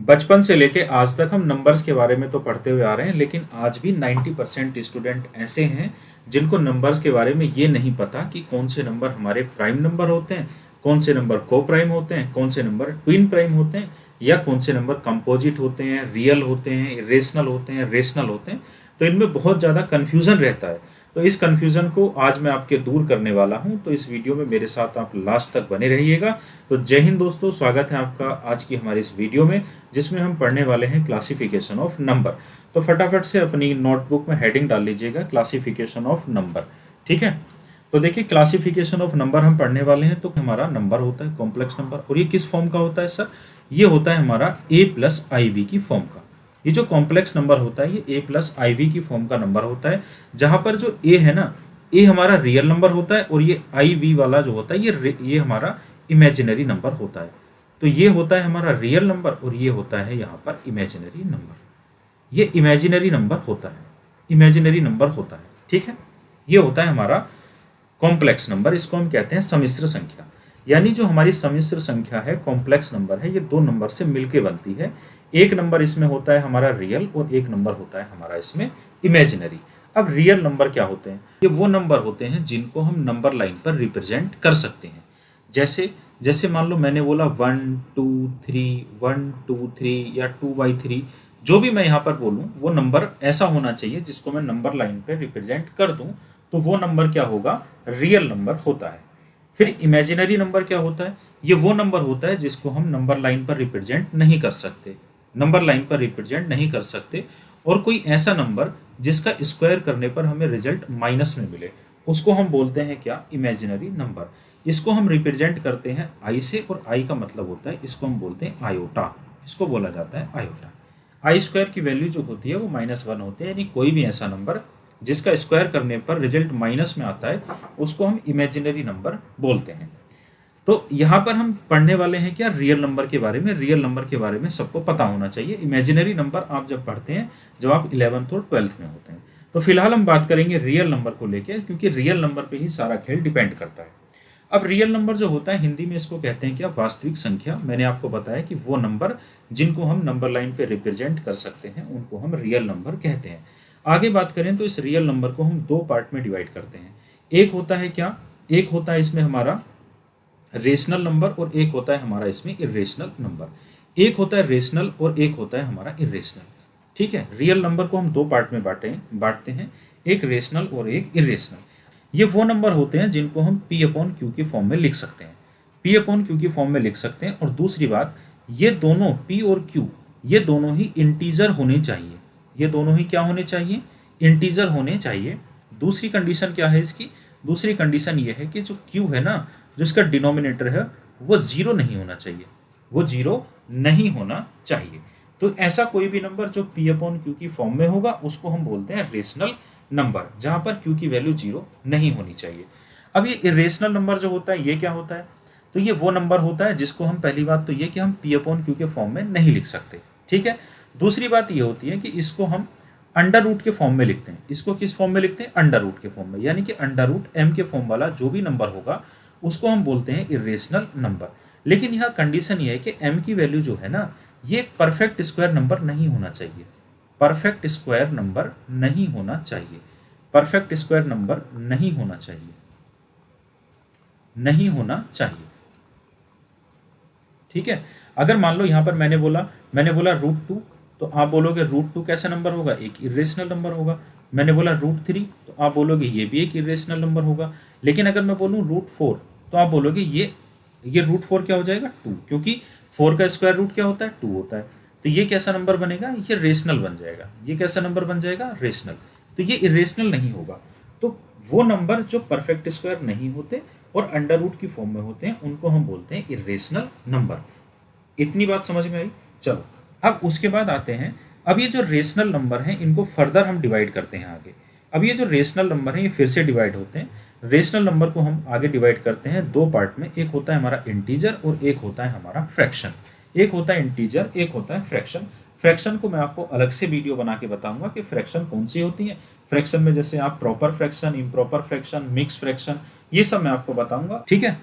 बचपन से लेके आज तक हम नंबर्स के बारे में तो पढ़ते हुए आ रहे हैं, लेकिन आज भी 90% स्टूडेंट ऐसे हैं जिनको नंबर्स के बारे में ये नहीं पता कि कौन से नंबर हमारे प्राइम नंबर होते हैं, कौन से नंबर को प्राइम होते हैं, कौन से नंबर ट्विन प्राइम होते हैं, या कौन से नंबर कंपोजिट होते हैं, रियल होते हैं, इरेशनल होते हैं, रेशनल होते हैं। तो इनमें बहुत ज़्यादा कन्फ्यूज़न रहता है। तो इस कन्फ्यूज़न को आज मैं आपके दूर करने वाला हूं, तो इस वीडियो में मेरे साथ आप लास्ट तक बने रहिएगा। तो जय हिंद दोस्तों, स्वागत है आपका आज की हमारी इस वीडियो में, जिसमें हम पढ़ने वाले हैं क्लासिफिकेशन ऑफ नंबर। तो फटाफट से अपनी नोटबुक में हेडिंग डाल लीजिएगा, क्लासिफिकेशन ऑफ नंबर। ठीक है, तो देखिए क्लासिफिकेशन ऑफ नंबर हम पढ़ने वाले हैं। तो हमारा नंबर होता है कॉम्प्लेक्स नंबर, और ये किस फॉर्म का होता है सर? ये होता है हमारा a प्लस आई बी की फॉर्म का। ये जो कॉम्प्लेक्स नंबर होता है ये a प्लस आई बी की फॉर्म का नंबर होता है, जहां पर जो a है ना, a हमारा रियल नंबर होता है, और ये आई बी वाला जो होता है ये हमारा इमेजिनरी नंबर होता है। तो ये होता है हमारा रियल नंबर, और ये होता है यहाँ पर इमेजिनरी नंबर। ये इमेजिनरी नंबर होता है, इमेजिनरी नंबर होता है। ठीक है, ये होता है हमारा कॉम्प्लेक्स नंबर। इसको हम कहते हैं सम्मिश्र संख्या। यानी जो हमारी सम्मिश्र संख्या है, कॉम्प्लेक्स नंबर है, ये दो नंबर से मिलके बनती है। एक नंबर इसमें होता है हमारा रियल, और एक नंबर होता है हमारा इसमें इमेजिनरी। अब रियल नंबर क्या होते हैं? ये वो नंबर होते हैं जिनको हम नंबर लाइन पर रिप्रेजेंट कर सकते हैं। जैसे जैसे मान लो मैंने बोला 1 2 3, 1 2 3 या 2/3, जो भी मैं यहाँ पर बोलूँ वो नंबर ऐसा होना चाहिए जिसको मैं नंबर लाइन पर रिप्रेजेंट कर दूँ, तो वो नंबर क्या होगा? रियल नंबर होता है। फिर इमेजिनरी नंबर क्या होता है? ये वो नंबर होता है जिसको हम नंबर लाइन पर रिप्रेजेंट नहीं कर सकते, नंबर लाइन पर रिप्रेजेंट नहीं कर सकते। और कोई ऐसा नंबर जिसका स्क्वायर करने पर हमें रिजल्ट माइनस में मिले, उसको हम बोलते हैं क्या? Imaginary number. इसको हम रिप्रेजेंट करते हैं आई से, और आई का मतलब होता है, इसको हम बोलते हैं आयोटा। इसको बोला जाता है आयोटा। आई स्क्वायर की वैल्यू जो होती है वो -1 होती है, यानी कोई भी ऐसा नंबर जिसका स्क्वायर करने पर रिजल्ट माइनस में आता है, उसको हम इमेजिनरी नंबर बोलते हैं। तो यहाँ पर हम पढ़ने वाले हैं क्या? रियल नंबर के बारे में। रियल नंबर के बारे में सबको पता होना चाहिए। इमेजिनरी नंबर आप जब पढ़ते हैं, जब आप 11th और 12th में होते हैं। तो फिलहाल हम बात करेंगे रियल नंबर को लेकर, क्योंकि रियल नंबर पे ही सारा खेल डिपेंड करता है। अब रियल नंबर जो होता है, हिंदी में इसको कहते हैं क्या? वास्तविक संख्या। मैंने आपको बताया कि वो नंबर जिनको हम नंबर लाइन पे रिप्रेजेंट कर सकते हैं, उनको हम रियल नंबर कहते हैं। आगे बात करें तो इस रियल नंबर को हम दो पार्ट में डिवाइड करते हैं। एक होता है क्या? एक होता है इसमें हमारा रेशनल नंबर, और एक होता है हमारा इसमें इरेशनल नंबर। एक होता है रेशनल और एक होता है हमारा इरेशनल। ठीक है, रियल नंबर को हम दो पार्ट में बांटते हैं, एक रेशनल और एक इरेशनल। ये वो नंबर होते हैं जिनको हम P/Q की फॉर्म में लिख सकते हैं, P/Q की फॉर्म में लिख सकते हैं। और दूसरी बात, ये दोनों P और Q, ये दोनों ही इंटीजर होने चाहिए। ये दोनों ही क्या होने चाहिए? इंटीजर होने चाहिए। दूसरी कंडीशन क्या है इसकी? दूसरी कंडीशन ये है कि जो Q है ना, जो इसका डिनोमिनेटर है, वो जीरो नहीं होना चाहिए, वो जीरो नहीं होना चाहिए। तो ऐसा कोई भी नंबर जो P/Q की फॉर्म में होगा, उसको हम बोलते हैं रेशनल नंबर, जहां पर Q की वैल्यू जीरो नहीं होनी चाहिए। अब ये इरेशनल नंबर जो होता है, ये क्या होता है? तो ये वो नंबर होता है जिसको हम, पहली बात तो ये कि हम P/Q के फॉर्म में नहीं लिख सकते। ठीक है, दूसरी बात ये होती है कि इसको हम अंडर रूट के फॉर्म में लिखते हैं। इसको किस फॉर्म में लिखते हैं? अंडर रूट के फॉर्म में। यानी कि अंडर रूट m के फॉर्म वाला जो भी नंबर होगा, उसको हम बोलते हैं इरेशनल नंबर। लेकिन यहाँ कंडीशन ये है कि m की वैल्यू जो है ना, ये एक परफेक्ट स्क्वायर नंबर नहीं होना चाहिए। परफेक्ट स्क्वायर नंबर नहीं होना चाहिए। परफेक्ट स्क्वायर नंबर नहीं होना चाहिए, नहीं होना चाहिए। ठीक है, अगर मान लो यहाँ पर मैंने बोला √2, तो आप बोलोगे √2 कैसा नंबर होगा? एक इरेशनल नंबर होगा। मैंने बोला √3, तो आप बोलोगे ये भी एक इरेशनल नंबर होगा। लेकिन अगर मैं बोलूँ √4, तो आप बोलोगे ये √4 क्या हो जाएगा? 2, क्योंकि 4 का स्क्वायर रूट क्या होता है? 2 होता है। तो ये कैसा नंबर बनेगा? ये रेशनल बन जाएगा। ये कैसा नंबर बन जाएगा? रेशनल। तो ये इरेशनल नहीं होगा। तो वो नंबर जो परफेक्ट स्क्वायर नहीं होते और अंडर रूट की फॉर्म में होते हैं, उनको हम बोलते हैं इरेशनल नंबर। इतनी बात समझ में आई? चलो, अब उसके बाद आते हैं, अब ये जो रेशनल नंबर हैं, इनको फर्दर हम डिवाइड करते हैं आगे। अब ये जो रेशनल नंबर हैं, ये फिर से डिवाइड होते हैं। रेशनल नंबर को हम आगे डिवाइड करते हैं दो पार्ट में। एक होता है हमारा इंटीजर और एक होता है हमारा फ्रैक्शन। एक होता है इंटीजर, एक होता है फ्रैक्शन। फ्रैक्शन को मैं आपको अलग से वीडियो बना के बताऊंगा कि फ्रैक्शन कौन सी होती है। फ्रैक्शन में जैसे आप proper fraction, improper fraction, mix fraction, ये सब मैं आपको बताऊंगा। ठीक है,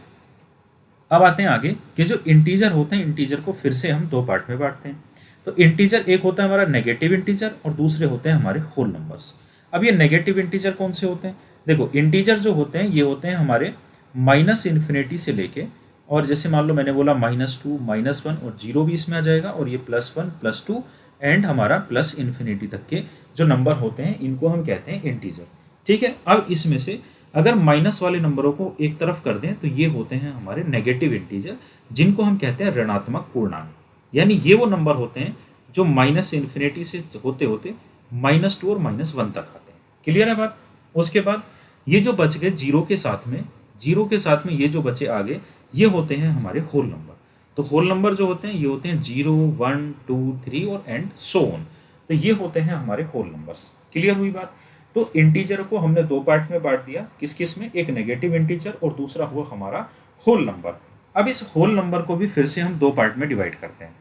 अब आते हैं आगे कि जो इंटीजर होते हैं, इंटीजर को फिर से हम दो पार्ट में बांटते हैं। तो इंटीजर एक होता है हमारा नेगेटिव इंटीजर और दूसरे होते हैं हमारे होल नंबर्स। अब ये नेगेटिव इंटीजर कौन से होते हैं? देखो, इंटीजर जो होते हैं ये होते हैं हमारे माइनस इन्फिनिटी से लेके, और जैसे मान लो मैंने बोला -2, -1 और 0 भी इसमें आ जाएगा, और ये +1, +2 एंड हमारा प्लस इन्फिनिटी तक के जो नंबर होते हैं इनको हम कहते हैं इंटीजर। ठीक है, अब इसमें से अगर माइनस वाले नंबरों को एक तरफ कर दें तो ये होते हैं हमारे नेगेटिव इंटीजर, जिनको हम कहते हैं ऋणात्मक पूर्णांक। यानी ये वो नंबर होते हैं जो माइनस इन्फिनिटी से होते होते -2 और -1 तक आते हैं। क्लियर है बात? उसके बाद ये जो बच गए जीरो के साथ में, जीरो के साथ में ये जो बचे आगे, ये होते हैं हमारे होल नंबर। तो होल नंबर जो होते हैं ये होते हैं 0, 1, 2, 3 और एंड सो ऑन। तो ये होते हैं हमारे होल नंबर्स। क्लियर हुई बात? तो इंटीजर को हमने दो पार्ट में बांट दिया, किस किस में? एक नेगेटिव इंटीजर और दूसरा हुआ हमारा होल नंबर। अब इस होल नंबर को भी फिर से हम दो पार्ट में डिवाइड करते हैं।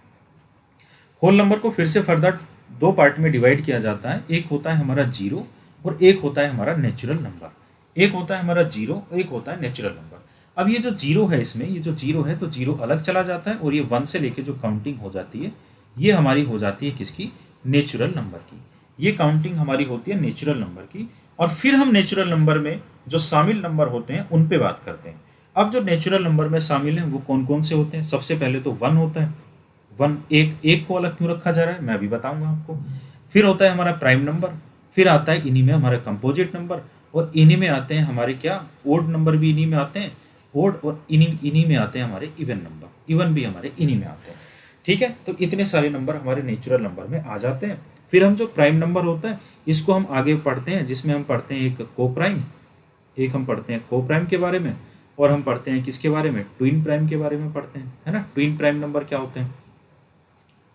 होल नंबर को फिर से फर्दर दो पार्ट में डिवाइड किया जाता है। एक होता है हमारा 0 और एक होता है हमारा नेचुरल नंबर। एक होता है हमारा 0, एक होता है नेचुरल नंबर। अब ये जो 0 है, इसमें ये जो 0 है तो 0 अलग चला जाता है, और ये 1 से लेके जो काउंटिंग हो जाती है ये हमारी हो जाती है किसकी? नेचुरल नंबर की। ये काउंटिंग हमारी होती है नेचुरल नंबर की। और फिर हम नेचुरल नंबर में जो शामिल नंबर होते हैं उन पे बात करते हैं। अब जो नेचुरल नंबर में शामिल हैं वो कौन कौन से होते हैं? सबसे पहले तो 1 होता है। 1, एक को अलग क्यों रखा जा रहा है मैं अभी बताऊंगा आपको। फिर होता है हमारा प्राइम नंबर, फिर आता है इन्हीं में हमारा कंपोजिट नंबर, और इन्हीं में आते हैं हमारे क्या? ओड नंबर भी इन्हीं में आते हैं, ओड, और इन्हीं में आते हैं हमारे इवन नंबर, इवन भी हमारे इन्हीं में आते हैं। ठीक है, तो इतने सारे नंबर हमारे नेचुरल नंबर में आ जाते हैं। फिर हम जो प्राइम नंबर होता है इसको हम आगे पढ़ते हैं, जिसमें हम पढ़ते हैं एक को प्राइम, एक हम पढ़ते हैं को प्राइम के बारे में, और हम पढ़ते हैं किसके बारे में? ट्विन प्राइम के बारे में पढ़ते हैं, है ना। ट्विन प्राइम नंबर क्या होते हैं?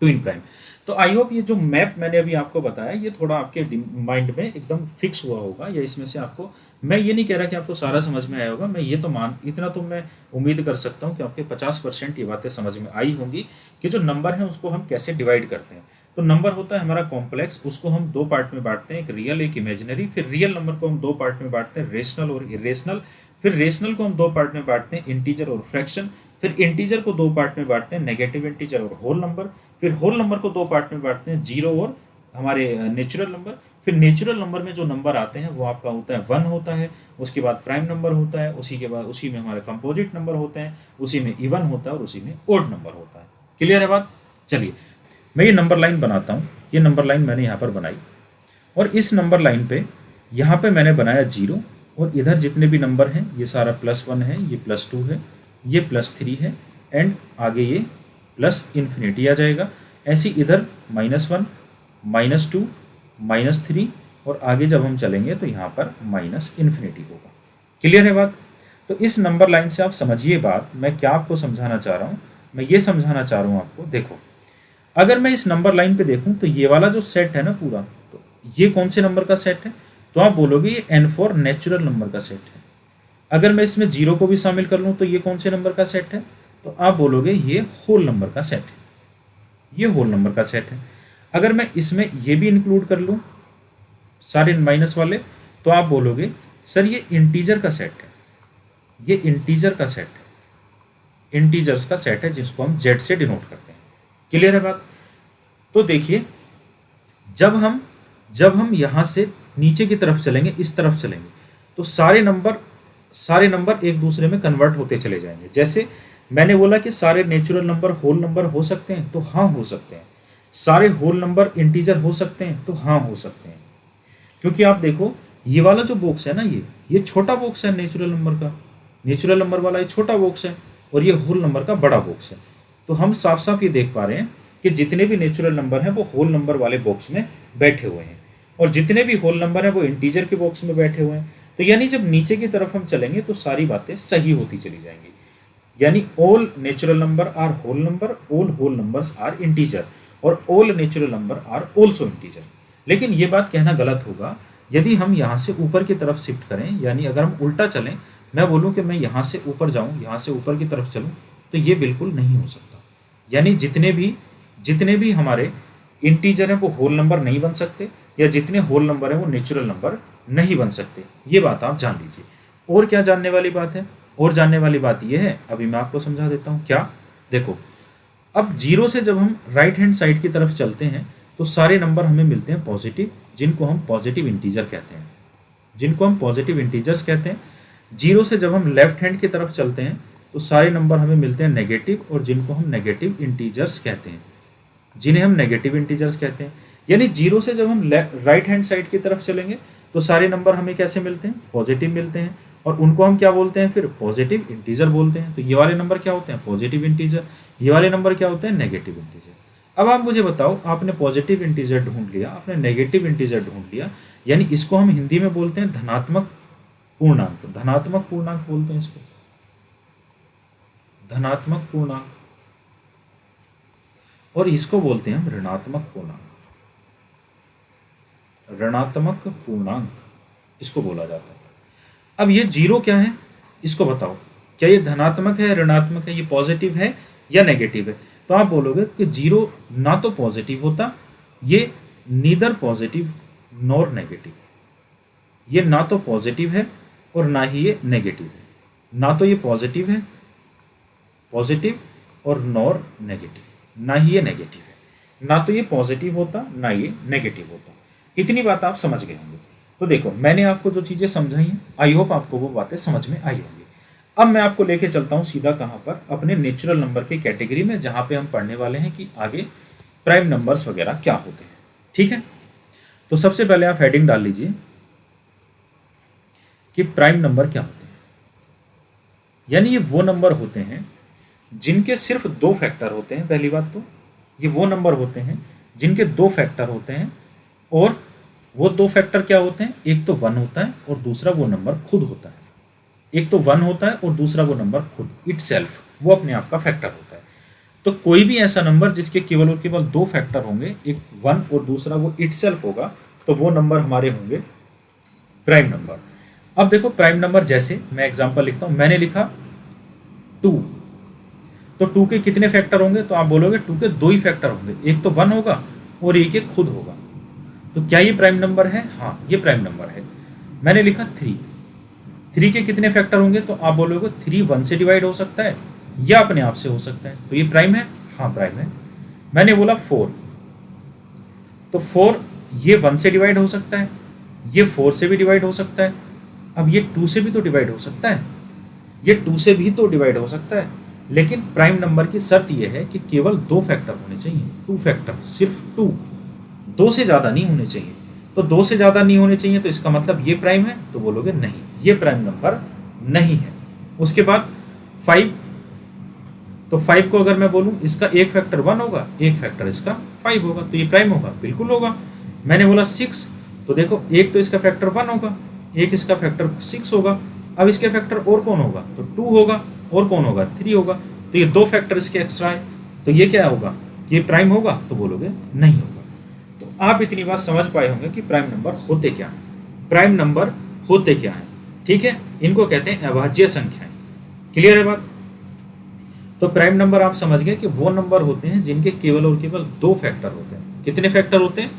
Twin prime. तो आई होप ये जो मैप मैंने अभी आपको बताया ये थोड़ा आपके माइंड में एकदम फिक्स हुआ होगा, या इसमें से आपको, मैं ये नहीं कह रहा कि आपको सारा समझ में आया होगा, मैं ये तो इतना तो मैं उम्मीद कर सकता हूँ कि आपके 50% ये बातें समझ में आई होंगी कि जो नंबर है उसको हम कैसे डिवाइड करते हैं। तो नंबर होता है हमारा कॉम्प्लेक्स, उसको हम दो पार्ट में बांटते हैं, एक रियल एक इमेजिनरी। फिर रियल नंबर को हम दो पार्ट में बांटते हैं, रेशनल और इरेशनल। फिर रेशनल को हम दो पार्ट में बांटते हैं, इंटीजर और फ्रैक्शन। फिर इंटीजर को दो पार्ट में बांटते हैं, नेगेटिव इंटीजर और होल नंबर। फिर होल नंबर को दो पार्ट में बांटते हैं, 0 और हमारे नेचुरल नंबर। फिर नेचुरल नंबर में जो नंबर आते हैं वो आपका होता है 1 होता है, उसके बाद प्राइम नंबर होता है, उसी के बाद उसी में हमारे कंपोजिट नंबर होते हैं, उसी में इवन होता है और उसी में ओड नंबर होता है। क्लियर है बात? चलिए मैं ये नंबर लाइन बनाता हूँ। ये नंबर लाइन मैंने यहाँ पर बनाई, और इस नंबर लाइन पे यहाँ पे मैंने बनाया 0, और इधर जितने भी नंबर हैं ये सारा +1 है, ये +2 है, ये +3 है, एंड आगे ये प्लस इन्फिनिटी आ जाएगा। ऐसे इधर -1, -2, -3, और आगे जब हम चलेंगे तो यहाँ पर -इन्फिनिटी होगा। क्लियर है बात? तो इस नंबर लाइन से आप समझिए बात, मैं क्या आपको समझाना चाह रहा हूँ। मैं ये समझाना चाह रहा हूँ आपको, देखो अगर मैं इस नंबर लाइन पे देखूँ तो ये वाला जो सेट है ना पूरा, तो ये कौन से नंबर का सेट है? तो आप बोलोगे ये N4 नेचुरल नंबर का सेट है। अगर मैं इसमें 0 को भी शामिल कर लूँ तो ये कौन से नंबर का सेट है? तो आप बोलोगे ये होल नंबर का सेट है, ये होल नंबर का सेट है। अगर मैं इसमें ये भी इंक्लूड कर लूँ सारे माइनस वाले, तो आप बोलोगे सर ये इंटीजर का सेट है, ये इंटीजर का सेट है, इंटीजर्स का सेट है जिसको हम Z से डिनोट करते हैं। क्लियर है बात? तो देखिए जब हम यहाँ से नीचे की तरफ चलेंगे, इस तरफ चलेंगे, तो सारे नंबर एक दूसरे में कन्वर्ट होते चले जाएंगे। जैसे मैंने बोला कि सारे नेचुरल नंबर होल नंबर हो सकते हैं, तो हाँ हो सकते हैं। सारे होल नंबर इंटीजर हो सकते हैं, तो हाँ हो सकते हैं। क्योंकि आप देखो ये वाला जो बॉक्स है ना, ये छोटा बॉक्स है नेचुरल नंबर का, नेचुरल नंबर वाला ये छोटा बॉक्स है, और ये होल नंबर का बड़ा बॉक्स है। तो हम साफ साफ ये देख पा रहे हैं कि जितने भी नेचुरल नंबर हैं वो होल नंबर वाले बॉक्स में बैठे हुए हैं, और जितने भी होल नंबर हैं वो इंटीजर के बॉक्स में बैठे हुए हैं। तो यानी जब नीचे की तरफ हम चलेंगे तो सारी बातें सही होती चली जाएंगी। यानी all natural number are whole number, all whole numbers are integer, और all natural number are also integer. लेकिन ये बात कहना गलत होगा यदि हम यहाँ से ऊपर की तरफ शिफ्ट करें, यानी अगर हम उल्टा चलें, मैं बोलूँ कि मैं यहाँ से ऊपर जाऊँ, यहाँ से ऊपर की तरफ चलूँ, तो ये बिल्कुल नहीं हो सकता। यानी जितने भी हमारे इंटीजर हैं वो होल नंबर नहीं बन सकते, या जितने होल नंबर हैं वो नेचुरल नंबर नहीं बन सकते। ये बात आप जान लीजिए। और क्या जानने वाली बात है? और जानने वाली बात यह है, अभी मैं आपको समझा देता हूँ क्या। देखो, अब जीरो से जब हम राइट हैंड साइड की तरफ चलते हैं तो सारे नंबर हमें मिलते हैं पॉजिटिव, जिनको हम पॉजिटिव इंटीजर कहते हैं, जिनको हम पॉजिटिव इंटीजर्स कहते हैं। जीरो से जब हम लेफ्ट हैंड की तरफ चलते हैं तो सारे नंबर हमें मिलते हैं नेगेटिव, और जिनको हम नेगेटिव इंटीजर्स कहते हैं, जिन्हें हम नेगेटिव इंटीजर्स कहते हैं। यानी जीरो से जब हम राइट हैंड साइड की तरफ चलेंगे तो सारे नंबर हमें कैसे मिलते हैं, पॉजिटिव मिलते हैं, और उनको हम क्या बोलते हैं, फिर पॉजिटिव इंटीजर बोलते हैं। तो ये वाले नंबर क्या होते हैं, पॉजिटिव इंटीजर, ये वाले नंबर क्या होते हैं, नेगेटिव इंटीजर। अब आप मुझे बताओ, आपने पॉजिटिव इंटीजर ढूंढ लिया, आपने नेगेटिव इंटीजर ढूंढ लिया, यानी इसको हम हिंदी में बोलते हैं धनात्मक पूर्णांक, धनात्मक पूर्णांक बोलते हैं इसको, धनात्मक पूर्णांक, और इसको बोलते हैं हम ऋणात्मक पूर्णांक, ऋणात्मक पूर्णांक इसको बोला जाता है। अब ये जीरो क्या है, इसको बताओ, क्या ये धनात्मक है, ऋणात्मक है, ये पॉजिटिव है या नेगेटिव है। तो आप बोलोगे कि जीरो ना तो पॉजिटिव होता, ये नीदर पॉजिटिव नॉर नेगेटिव, ये ना तो पॉजिटिव है और ना ही ये नेगेटिव है, ना तो ये पॉजिटिव है, पॉजिटिव, और नॉर नेगेटिव, ना ही ये नेगेटिव है, ना तो ये पॉजिटिव होता ना ये नेगेटिव होता। इतनी बात आप समझ गए होंगे। तो देखो, मैंने आपको जो चीज़ें समझाई हैं, आई होप आपको वो बातें समझ में आई होंगी। अब मैं आपको लेके चलता हूँ सीधा कहाँ पर, अपने नेचुरल नंबर की कैटेगरी में, जहाँ पे हम पढ़ने वाले हैं कि आगे प्राइम नंबर्स वगैरह क्या होते हैं। ठीक है, तो सबसे पहले आप हेडिंग डाल लीजिए कि प्राइम नंबर क्या होते हैं। यानी ये वो नंबर होते हैं जिनके सिर्फ दो फैक्टर होते हैं। पहली बात तो ये वो नंबर होते हैं जिनके दो फैक्टर होते हैं, और वो दो फैक्टर क्या होते हैं, एक तो 1 होता है और दूसरा वो नंबर खुद होता है। एक तो 1 होता है और दूसरा वो नंबर खुद, इटसेल्फ, वो अपने आप का फैक्टर होता है। तो कोई भी ऐसा नंबर जिसके केवल और केवल दो फैक्टर होंगे, एक 1 और दूसरा वो इटसेल्फ होगा, तो वो नंबर हमारे होंगे प्राइम नंबर। अब देखो, प्राइम नंबर, जैसे मैं एग्जांपल लिखता हूं, मैंने लिखा 2, तो 2 के कितने फैक्टर होंगे, तो आप बोलोगे 2 के दो ही फैक्टर होंगे, एक तो 1 होगा और एक एक खुद होगा। तो क्या ये प्राइम नंबर है, हाँ ये प्राइम नंबर है। मैंने लिखा 3, 3 के कितने फैक्टर होंगे, तो आप बोलोगे 3 1 से डिवाइड हो सकता है या अपने आप से हो सकता है, तो ये प्राइम है, हाँ प्राइम है। मैंने बोला 4, तो 4 ये 1 से डिवाइड हो सकता है, ये 4 से भी डिवाइड हो सकता है, अब ये 2 से भी तो डिवाइड हो सकता है, ये 2 से भी तो डिवाइड हो सकता है। लेकिन प्राइम नंबर की शर्त यह है कि केवल दो फैक्टर होने चाहिए, 2 फैक्टर, सिर्फ 2, 2 से ज़्यादा नहीं होने चाहिए। तो 2 से ज़्यादा नहीं होने चाहिए, तो इसका मतलब ये प्राइम है, तो बोलोगे नहीं, ये प्राइम नंबर नहीं है। उसके बाद 5, तो 5 को अगर मैं बोलूँ, इसका एक फैक्टर 1 होगा, एक फैक्टर इसका 5 होगा, तो ये प्राइम होगा, बिल्कुल होगा। मैंने बोला 6, तो देखो एक तो इसका फैक्टर 1 होगा, एक इसका फैक्टर 6 होगा, अब इसके फैक्टर और कौन होगा, तो 2 होगा, और कौन होगा, 3 होगा, तो ये दो फैक्टर इसके एक्स्ट्रा है, तो ये क्या होगा, ये प्राइम होगा, तो बोलोगे नहीं होगा। तो आप इतनी बात समझ पाए होंगे कि प्राइम नंबर होते क्या हैं, प्राइम नंबर होते क्या हैं। ठीक है, इनको कहते हैं अभाज्य संख्याएं। क्लियर है बात। तो प्राइम नंबर आप समझ गए कि वो नंबर होते हैं जिनके केवल और केवल दो फैक्टर होते हैं। कितने फैक्टर होते हैं,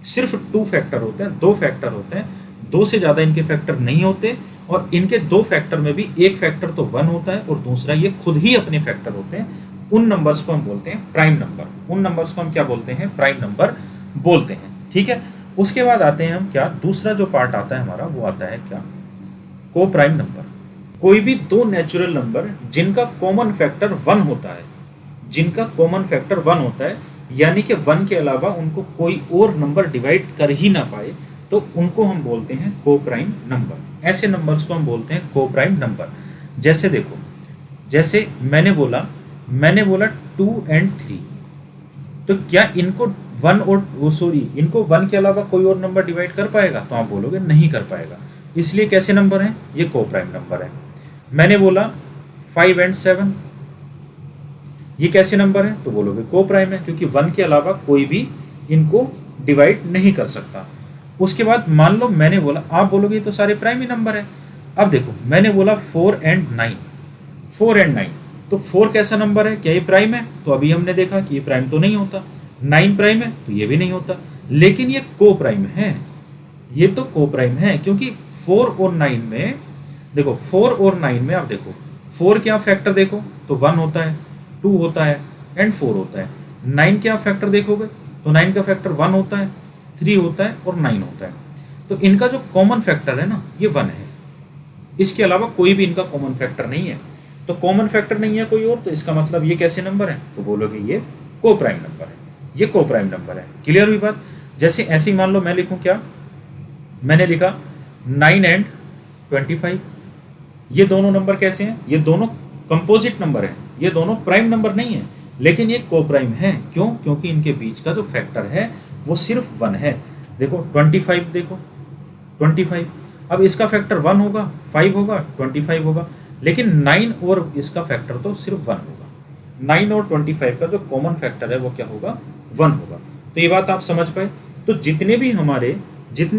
सिर्फ 2 फैक्टर होते हैं, 2 फैक्टर होते हैं, 2 से ज्यादा इनके फैक्टर नहीं होते, और इनके 2 फैक्टर में भी एक फैक्टर तो 1 होता है और दूसरा ये खुद ही अपने फैक्टर होते हैं। उन नंबर्स को हम बोलते हैं प्राइम नंबर, उन नंबर्स को हम क्या बोलते हैं, प्राइम नंबर बोलते हैं। ठीक है, उसके बाद आते हैं हम क्या, दूसरा जो पार्ट आता है हमारा, वो आता है क्या, को प्राइम नंबर। कोई भी दो नेचुरल नंबर जिनका कॉमन फैक्टर 1 होता है, जिनका कॉमन फैक्टर 1 होता है, यानी कि 1 के अलावा उनको कोई और नंबर डिवाइड कर ही ना पाए, तो उनको हम बोलते हैं को प्राइम नंबर। ऐसे नंबर्स को हम बोलते हैं को प्राइम नंबर। जैसे देखो, जैसे मैंने बोला 2 और 3, तो क्या इनको 1 और इनको 1 के अलावा कोई और नंबर डिवाइड कर पाएगा, तो आप बोलोगे नहीं कर पाएगा। इसलिए कैसे नंबर हैं, ये को प्राइम नंबर है। मैंने बोला 5 और 7, ये कैसे नंबर है, तो बोलोगे को प्राइम है, क्योंकि 1 के अलावा कोई भी इनको डिवाइड नहीं कर सकता। उसके बाद मान लो मैंने बोला, आप बोलोगे तो सारे प्राइम ही नंबर है। अब देखो, मैंने बोला 4 और 9, 4 और 9, तो 4 कैसा नंबर है, क्या ये प्राइम है, तो अभी हमने देखा कि ये प्राइम तो नहीं होता। 9 प्राइम है, तो ये भी नहीं होता, लेकिन ये को प्राइम है, ये तो को प्राइम है, क्योंकि 4 और 9 में देखो 4 और 9 में आप देखो 4 के आप फैक्टर देखो तो 1 होता है, 2 होता है एंड 4 होता है। 9 के आप फैक्टर देखोगे तो 9 का फैक्टर 1 होता है, 3 होता है और 9 होता है। तो इनका जो कॉमन फैक्टर है ना ये 1 है, इसके अलावा कोई भी इनका कॉमन फैक्टर नहीं है। तो कॉमन फैक्टर नहीं है कोई और, तो इसका मतलब ये कैसे नंबर है, तो बोलोगे ये को प्राइम नंबर है, ये को प्राइम नंबर है। क्लियर हुई बात। जैसे ऐसे ही मान लो मैं लिखूं क्या, मैंने लिखा 9 एंड 25, ये दोनों नंबर कैसे हैं, ये दोनों कंपोजिट नंबर हैं, ये दोनों प्राइम नंबर नहीं है, लेकिन ये को प्राइम है। क्यों, क्योंकि इनके बीच का जो फैक्टर है वो सिर्फ 1 है। देखो 25, देखो 25, अब इसका फैक्टर 1 होगा, 5 होगा, 25 होगा, लेकिन 9 और इसका फैक्टर तो सिर्फ 1 होगा। 9 और 25 का जो कॉमन फैक्टर है वो क्या होगा, 1 होगा। तो ये बात आप समझ पाए। तो जितने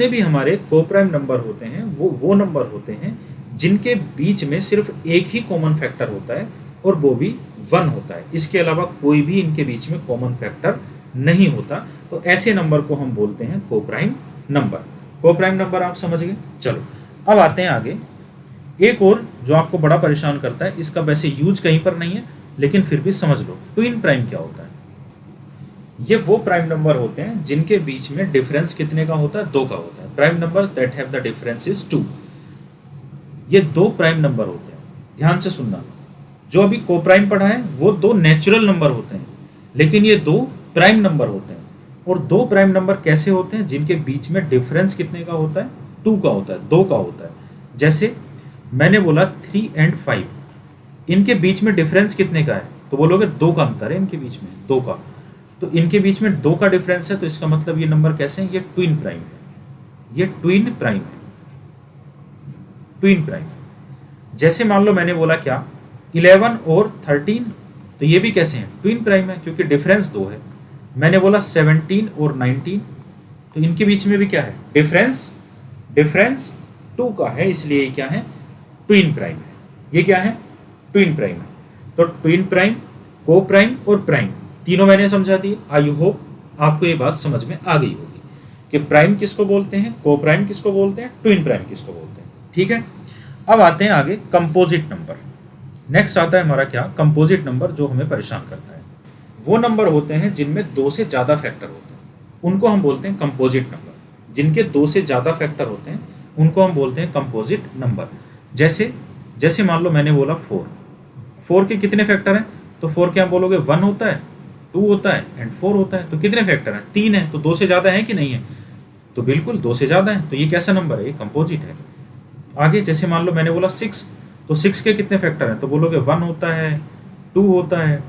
भी हमारे को प्राइम नंबर होते हैं वो नंबर होते हैं जिनके बीच में सिर्फ एक ही कॉमन फैक्टर होता है और वो भी 1 होता है। इसके अलावा कोई भी इनके बीच में कॉमन फैक्टर नहीं होता। तो ऐसे नंबर को हम बोलते हैं को प्राइम नंबर। को प्राइम नंबर आप समझ गए। चलो अब आते हैं आगे। एक और जो आपको बड़ा परेशान करता है, इसका वैसे यूज कहीं पर नहीं है लेकिन फिर भी समझ लो, ट्विन प्राइम क्या होता है। ये वो प्राइम नंबर होते हैं जिनके बीच में डिफरेंस कितने का होता है, 2 का होता है। Prime number that have the difference is 2। ये 2 प्राइम नंबर होते हैं। ध्यान से सुनना, जो अभी को प्राइम पढ़ा है वो 2 नेचुरल नंबर होते हैं, लेकिन ये 2 प्राइम नंबर होते हैं। और 2 प्राइम नंबर कैसे होते हैं, जिनके बीच में डिफरेंस कितने का होता है, 2 का होता है, 2 का होता है। जैसे मैंने बोला 3 एंड 5, इनके बीच में डिफरेंस कितने का है, तो बोलोगे 2 का अंतर है इनके बीच में, 2 का। तो इनके बीच में 2 का डिफरेंस है, तो इसका मतलब ये नंबर कैसे हैं, ये ट्विन प्राइम है, ये ट्विन प्राइम है, ट्विन प्राइम। जैसे मान लो मैंने बोला क्या 11 और 13, तो ये भी कैसे हैं, ट्विन प्राइम है, क्योंकि डिफरेंस 2 है। मैंने बोला 17 और 19, तो इनके बीच में भी क्या है, डिफरेंस 2 का है, इसलिए ये क्या है, ट्विन प्राइम है। ये क्या है, ट्विन प्राइम है। तो ट्विन प्राइम, को प्राइम और प्राइम तीनों मैंने समझा दिए। आई होप आपको ये बात समझ में आ गई होगी कि प्राइम किसको बोलते हैं, को प्राइम किसको बोलते हैं, ट्विन प्राइम किसको बोलते हैं। ठीक है, अब आते हैं आगे कंपोजिट नंबर। नेक्स्ट आता है हमारा क्या, कंपोजिट नंबर, जो हमें परेशान करता है। वो नंबर होते हैं जिनमें 2 से ज़्यादा फैक्टर होते हैं, उनको हम बोलते हैं कंपोजिट नंबर। जिनके 2 से ज़्यादा फैक्टर होते हैं उनको हम बोलते हैं कंपोजिट नंबर। जैसे मान लो मैंने बोला 4 के कितने फैक्टर हैं, तो 4 के आप बोलोगे 1 होता है, 2 होता है एंड 4 होता है। तो कितने फैक्टर हैं, 3 है। तो 2 से ज़्यादा है कि नहीं है, तो बिल्कुल 2 से ज़्यादा है। तो ये कैसा नंबर है, ये कंपोजिट है। आगे जैसे मान लो मैंने बोला 6, तो 6 के कितने फैक्टर हैं, तो बोलोगे 1 होता है, 2 होता है,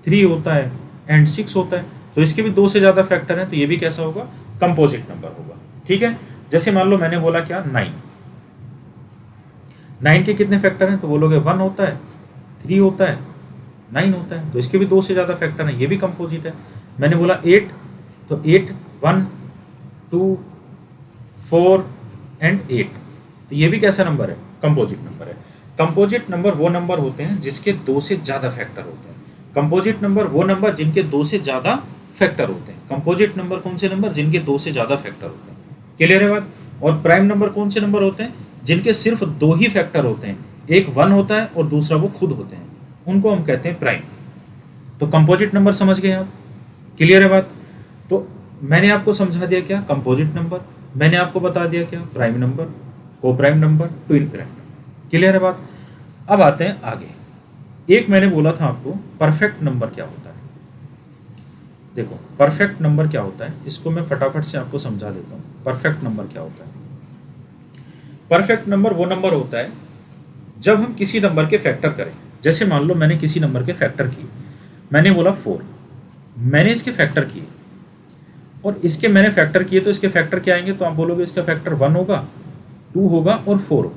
3 होता है एंड 6 होता है। तो इसके भी 2 से ज़्यादा फैक्टर हैं, तो ये भी कैसा होगा, कंपोजिट नंबर होगा। ठीक है, जैसे मान लो मैंने बोला क्या 9 के कितने फैक्टर हैं, तो बोलोगे 1 होता है, 3 होता है, 9 होता है। तो इसके भी 2 से ज़्यादा फैक्टर हैं, ये भी कंपोजिट है। मैंने बोला 8, तो 8 1 2 4 एंड 8, तो ये भी कैसा नंबर है, कंपोजिट नंबर है। कंपोजिट नंबर वो नंबर होते हैं जिसके 2 से ज़्यादा फैक्टर होते हैं। कंपोजिट नंबर वो नंबर जिनके 2 से ज़्यादा फैक्टर होते हैं। कंपोजिट नंबर कौन से नंबर, जिनके 2 से ज़्यादा फैक्टर होते हैं। क्लियर है बात। और प्राइम नंबर कौन से नंबर होते हैं, जिनके सिर्फ 2 ही फैक्टर होते हैं, एक 1 होता है और दूसरा वो खुद होते हैं, उनको हम कहते हैं प्राइम। तो कंपोजिट नंबर समझ गए आप, क्लियर है बात। तो मैंने आपको समझा दिया क्या, कंपोजिट नंबर, मैंने आपको बता दिया क्या, प्राइम नंबर, को prime number, twin prime number. Clear है बात। अब आते हैं आगे। एक मैंने बोला था आपको परफेक्ट नंबर क्या होता है। देखो परफेक्ट नंबर क्या होता है, इसको मैं फटाफट से आपको समझा देता हूँ। परफेक्ट नंबर क्या होता है, परफेक्ट नंबर वो नंबर होता है जब हम किसी नंबर के फैक्टर करें। जैसे मान लो मैंने किसी नंबर के फैक्टर किए, मैंने बोला 4, मैंने इसके फैक्टर किए और इसके मैंने फैक्टर किए, तो इसके फैक्टर क्या आएंगे, तो आप बोलोगे इसका फैक्टर 1 होगा, 2 होगा और 4 होगा,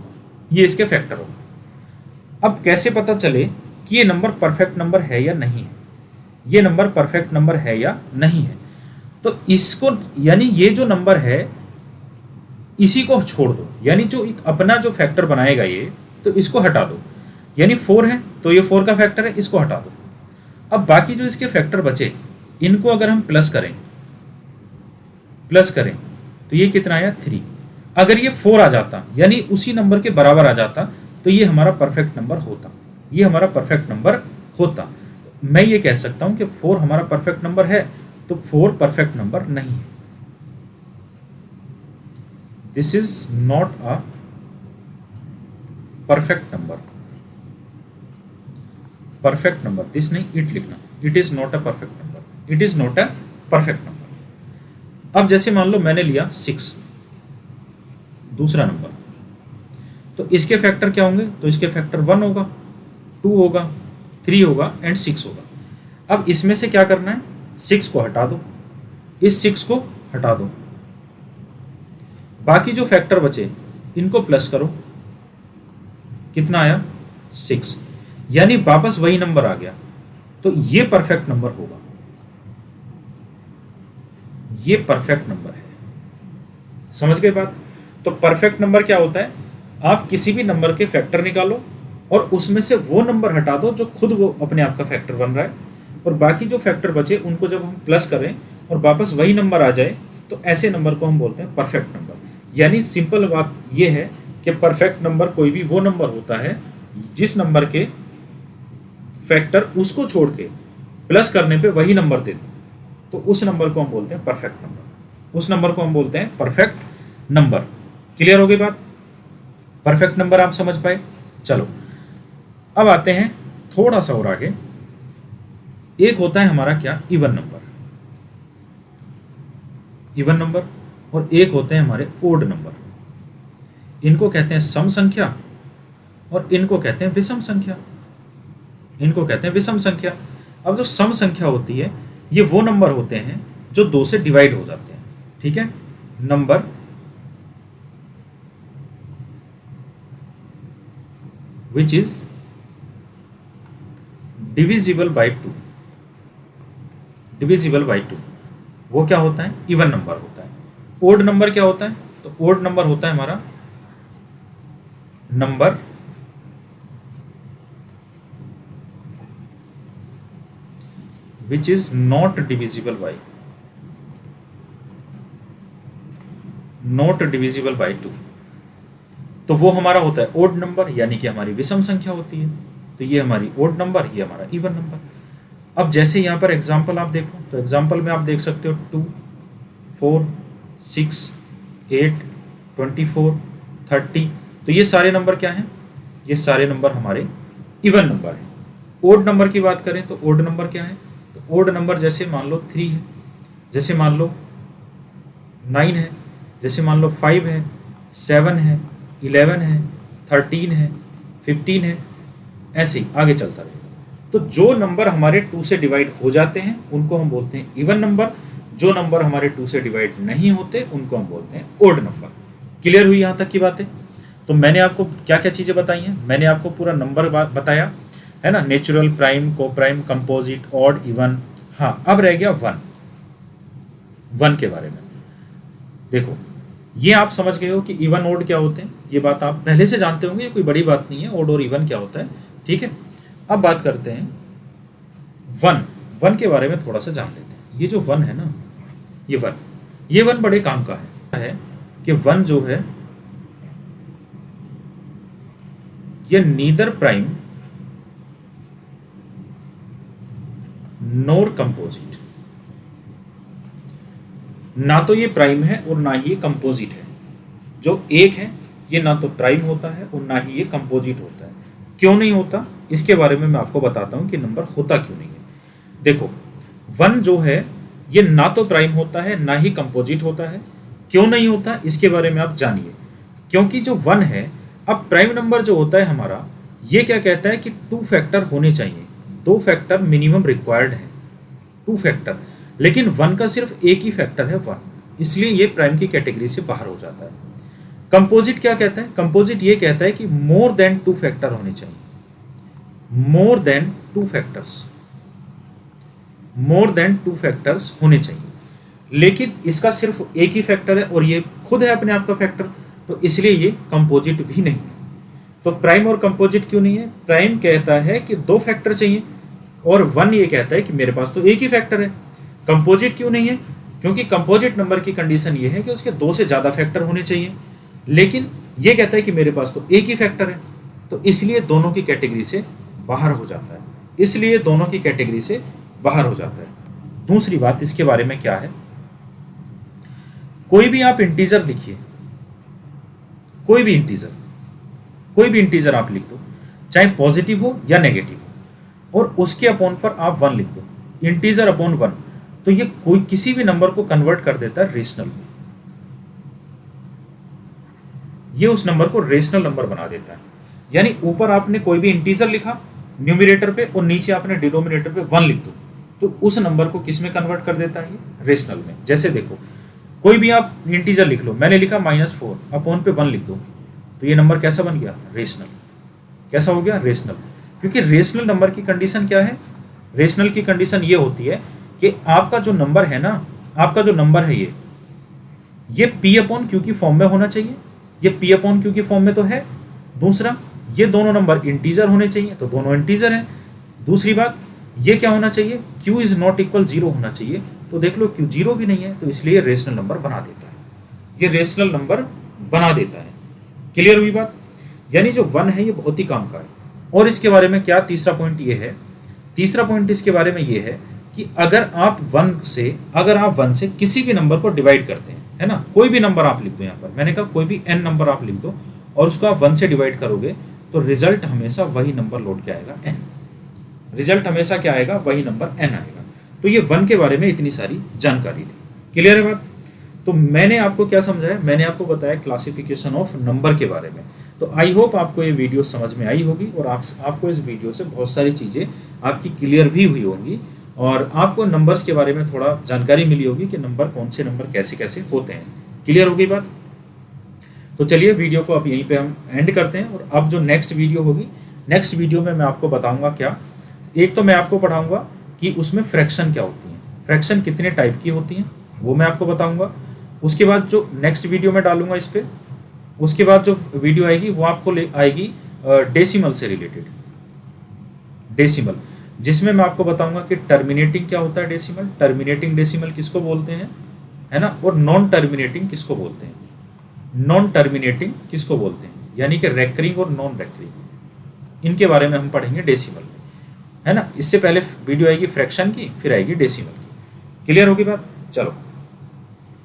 ये इसके फैक्टर होगा। अब कैसे पता चले कि ये नंबर परफेक्ट नंबर है या नहीं है, ये नंबर परफेक्ट नंबर है या नहीं है, तो इसको यानी ये जो नंबर है इसी को छोड़ दो, यानी जो एक अपना जो फैक्टर बनाएगा ये, तो इसको हटा दो। यानी 4 है तो ये 4 का फैक्टर है, इसको हटा दो। अब बाकी जो इसके फैक्टर बचे इनको अगर हम प्लस करें तो ये कितना आया 3। अगर ये 4 आ जाता यानी उसी नंबर के बराबर आ जाता तो ये हमारा परफेक्ट नंबर होता, ये हमारा परफेक्ट नंबर होता। मैं ये कह सकता हूं कि 4 हमारा परफेक्ट नंबर है, तो 4 परफेक्ट नंबर नहीं है। This is not a perfect number. Perfect number, this नहीं, इट लिखना, it is not a perfect number, it is not a perfect number. अब जैसे मान लो मैंने लिया 6, दूसरा नंबर, तो इसके फैक्टर क्या होंगे? तो इसके फैक्टर 1 होगा, 2 होगा, 3 होगा एंड 6 होगा। अब इसमें से क्या करना है? 6 को हटा दो, इस 6 को हटा दो, बाकी जो फैक्टर बचे इनको प्लस करो, कितना आया? 6, यानी वापस वही नंबर आ गया। तो ये परफेक्ट नंबर होगा, ये परफेक्ट नंबर है। समझ गए बात? तो परफेक्ट नंबर क्या होता है? आप किसी भी नंबर के फैक्टर निकालो और उसमें से वो नंबर हटा दो जो खुद वो अपने आप का फैक्टर बन रहा है, और बाकी जो फैक्टर बचे उनको जब हम प्लस करें और वापस वही नंबर आ जाए, तो ऐसे नंबर को हम बोलते हैं परफेक्ट नंबर। यानी सिंपल बात ये है कि परफेक्ट नंबर कोई भी वो नंबर होता है जिस नंबर के फैक्टर उसको छोड़ के प्लस करने पे वही नंबर दे दो, तो उस नंबर को हम बोलते हैं परफेक्ट नंबर, उस नंबर को हम बोलते हैं परफेक्ट नंबर। क्लियर हो गई बात? परफेक्ट नंबर आप समझ पाए? चलो अब आते हैं थोड़ा सा और आगे। एक होता है हमारा क्या? इवन नंबर, इवन नंबर, और एक होते हैं हमारे ओड नंबर। इनको कहते हैं सम संख्या और इनको कहते हैं विषम संख्या, इनको कहते हैं विषम संख्या। अब जो सम संख्या होती है ये वो नंबर होते हैं जो 2 से डिवाइड हो जाते हैं। ठीक है, number which is divisible by 2, divisible by 2 वो क्या होता है? इवन नंबर होता है। ओड नंबर क्या होता है? तो ओड नंबर होता है हमारा number which is not divisible by, not divisible by 2, तो वो हमारा होता है ओड नंबर, यानी कि हमारी विषम संख्या होती है। तो ये हमारी ओड नंबर, ये हमारा इवन नंबर। अब जैसे यहाँ पर एग्जाम्पल आप देखो, तो एग्जाम्पल में आप देख सकते हो 2, 4, 6, 8, 24, 30, तो ये सारे नंबर क्या हैं? ये सारे नंबर हमारे इवन नंबर हैं। ओड नंबर की बात करें तो ओड नंबर क्या है? तो ओड नंबर जैसे मान लो 3 है, जैसे मान लो 9 है, जैसे मान लो 5 है, 7 है, 11 है, 13 है, 15 है, ऐसे ही आगे चलता रहेगा। तो जो नंबर हमारे 2 से डिवाइड हो जाते हैं उनको हम बोलते हैं इवन नंबर, जो नंबर हमारे 2 से डिवाइड नहीं होते उनको हम बोलते हैं ओड नंबर। क्लियर हुई यहाँ तक की बातें? तो मैंने आपको क्या क्या चीज़ें बताई हैं? मैंने आपको पूरा नंबर बताया है ना, नेचुरल, प्राइम, को प्राइम, कंपोजिट, ऑड, इवन। हाँ, अब रह गया वन के बारे में। देखो, ये आप समझ गए हो कि इवन ओड क्या होते हैं, ये बात आप पहले से जानते होंगे, ये कोई बड़ी बात नहीं है ओड और इवन क्या होता है। ठीक है, अब बात करते हैं वन के बारे में थोड़ा सा जान लेते हैं। ये जो वन है ना, ये वन बड़े काम का है कि वन जो है ये नीदर प्राइम नोर कंपोजिट, ना तो ये प्राइम है और ना ही ये कंपोजिट है। जो एक है ये ना तो प्राइम होता है और ना ही ये कंपोजिट होता है। क्यों नहीं होता, इसके बारे में मैं आपको बताता हूं कि नंबर होता क्यों नहीं है। देखो, वन जो है ये ना तो प्राइम होता है ना ही कंपोजिट होता है। क्यों नहीं होता, इसके बारे में आप जानिए। क्योंकि जो वन है, अब प्राइम नंबर जो होता है हमारा, ये क्या कहता है कि 2 फैक्टर होने चाहिए, 2 फैक्टर मिनिमम रिक्वायर्ड है, 2 फैक्टर। लेकिन वन का सिर्फ एक ही फैक्टर है 1, इसलिए ये प्राइम की कैटेगरी से बाहर हो जाता है। कंपोजिट क्या कहता है? कंपोजिट ये कहता है कि मोर देन 2 फैक्टर होने चाहिए, more than 2 factors, more than 2 factors होने चाहिए। लेकिन इसका सिर्फ एक ही फैक्टर है और ये खुद है अपने आप का फैक्टर, तो इसलिए ये कंपोजिट भी नहीं है। तो प्राइम और कंपोजिट क्यों नहीं है? प्राइम कहता है कि 2 फैक्टर चाहिए और वन ये कहता है कि मेरे पास तो एक ही फैक्टर है। कंपोजिट क्यों नहीं है? क्योंकि कंपोजिट नंबर की कंडीशन ये है कि उसके 2 से ज़्यादा फैक्टर होने चाहिए, लेकिन ये कहता है कि मेरे पास तो एक ही फैक्टर है। तो इसलिए दोनों की कैटेगरी से बाहर हो जाता है, इसलिए दोनों की कैटेगरी से बाहर हो जाता है। दूसरी बात इसके बारे में क्या है, कोई भी आप इंटीजर लिखिए, कोई भी इंटीजर आप लिख दो, चाहे पॉजिटिव हो या नेगेटिव हो, और उसके अपॉन पर आप 1 लिख दो, इंटीजर अपॉन 1, तो ये कोई किसी भी नंबर को कन्वर्ट कर देता है रेशनल में, ये उस नंबर को रेशनल नंबर बना देता है। यानी ऊपर आपने कोई भी इंटीजर लिखा न्यूमरेटर पे और नीचे आपने डिनोमिनेटर पे 1 लिख दो, तो उस नंबर को किस में कन्वर्ट कर देता है, ये रेशनल में। जैसे देखो, कोई भी आप इंटीजर लिख लो, मैंने लिखा -4, अपॉन पे 1 लिख दो, तो ये नंबर कैसा बन गया, रेशनल। कैसा हो गया, रेशनल। क्योंकि रेशनल नंबर की कंडीशन क्या है, रेशनल की कंडीशन ये होती है कि आपका जो नंबर है ना, आपका जो नंबर है ये P अपॉन Q की फॉर्म में होना चाहिए, ये P अपॉन Q की फॉर्म में तो है। दूसरा, ये दोनों नंबर इंटीजर होने चाहिए, तो दोनों इंटीजर हैं। दूसरी बात, ये क्या होना चाहिए, Q इज नॉट इक्वल 0 होना चाहिए, तो देख लो Q 0 भी नहीं है, तो इसलिए रेशनल नंबर बना देता है, ये रेशनल नंबर बना देता है। क्लियर हुई बात। यानी जो 1 है ये बहुत ही काम का है। और इसके बारे में क्या तीसरा पॉइंट ये है, तीसरा पॉइंट इसके बारे में ये है कि अगर आप 1 से किसी भी नंबर को डिवाइड करते हैं, है ना, कोई भी नंबर आप लिख दो, यहाँ पर मैंने कहा कोई भी n नंबर आप लिख दो और उसको आप 1 से डिवाइड करोगे, तो रिजल्ट हमेशा वही नंबर लौट के आएगा, n। रिजल्ट हमेशा क्या आएगा, वही नंबर n आएगा। तो ये 1 के बारे में इतनी सारी जानकारी थी। क्लियर है बात। तो मैंने आपको क्या समझाया, मैंने आपको बताया क्लासिफिकेशन ऑफ नंबर के बारे में। तो आई होप आपको ये वीडियो समझ में आई होगी और आपको इस वीडियो से बहुत सारी चीज़ें आपकी क्लियर भी हुई होंगी और आपको नंबर्स के बारे में थोड़ा जानकारी मिली होगी कि नंबर, कौन से नंबर कैसे कैसे होते हैं। क्लियर हो गई बात। तो चलिए वीडियो को अब यहीं पे हम एंड करते हैं और अब जो नेक्स्ट वीडियो होगी, नेक्स्ट वीडियो में मैं आपको बताऊंगा क्या, एक तो मैं आपको पढ़ाऊंगा कि उसमें फ्रैक्शन क्या होती है, फ्रैक्शन कितने टाइप की होती हैं वो मैं आपको बताऊंगा। उसके बाद जो नेक्स्ट वीडियो में डालूंगा इस पर, उसके बाद जो वीडियो आएगी वो आपको आएगी डेसिमल से रिलेटेड, डेसिमल, जिसमें मैं आपको बताऊंगा कि टर्मिनेटिंग क्या होता है डेसिमल, टर्मिनेटिंग डेसिमल किसको बोलते हैं, है ना, और नॉन टर्मिनेटिंग किसको बोलते हैं, नॉन टर्मिनेटिंग किसको बोलते हैं, यानी कि रेकरिंग और नॉन रेकरिंग, इनके बारे में हम पढ़ेंगे डेसिमल में, है ना। इससे पहले वीडियो आएगी फ्रैक्शन की, फिर आएगी डेसिमल की। क्लियर होगी बात। चलो,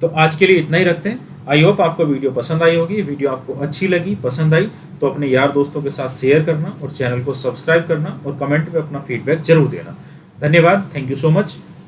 तो आज के लिए इतना ही रखते हैं। आई होप आपको वीडियो पसंद आई होगी। वीडियो आपको अच्छी लगी, पसंद आई तो अपने यार दोस्तों के साथ शेयर करना और चैनल को सब्सक्राइब करना और कमेंट में अपना फीडबैक जरूर देना। धन्यवाद, थैंक यू सो मच।